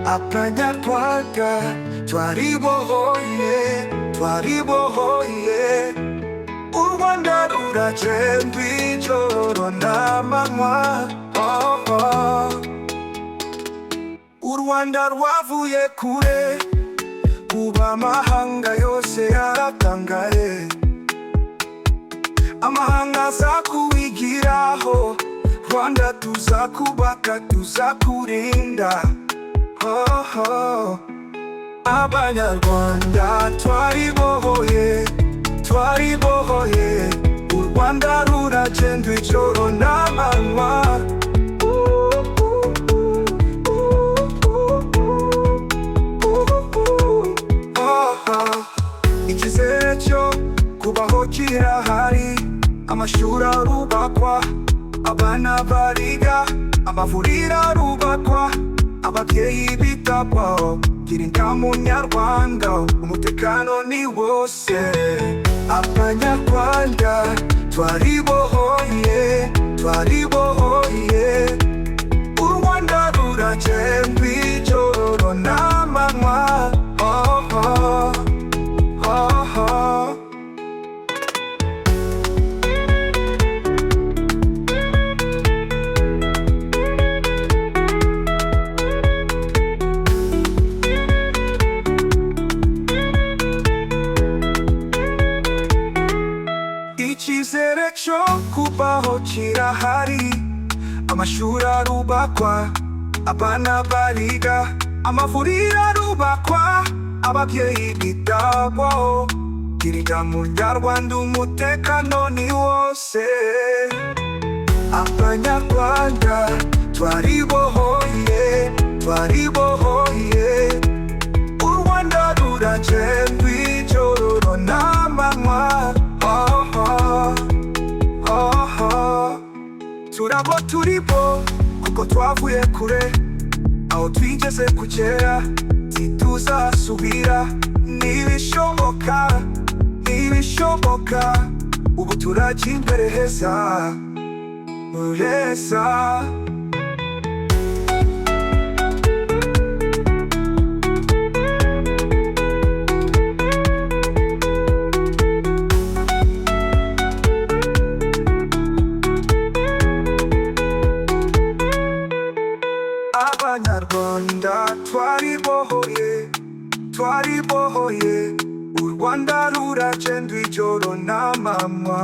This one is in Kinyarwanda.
Akanyarwanda twaribohoye, twaribohoye. U Rwanda ruragenda ijoro n'amanywa. U Rwanda rwavuye kure, ubu amahanga yose yaratangaye. Amahanga aza kuwigiraho, Rwanda tuzakubaka, tuzakurinda. Abanyarwanda twaribohoye, twaribohoye. U Rwanda ruragenda ijoro n'amanywa. Icyizere cyo kubaho kirahari, amashuri arubakwa, abana bariga, amavuriro arubakwa, ababyeyi bitabwaho. Girinka munyarwanda, umutekano ni wose. Abanyarwanda twaribohoye, twaribohoye. U Rwanda ruragenda ijoro n'amanywa. Icyizere cyo kubaho kirahari, amashuri arubakwa, abana bariga, amavuriro arubakwa, ababyeyi bitabwaho. Girinka munyarwanda, umutekano ni wose. Abanyarwanda twaribohoye, twaribohoye. U Rwanda ruragenda ijoro n'amanywa. Turabo turibo kuko twavuye kure, aho twigeze kugera ntituzasubira. Nibishoboka, nibishoboka, ubu turajya imbere heza, heza. Abanyarwanda twaribohoye, twaribohoye. U Rwanda ruragenda ijoro n'amanywa.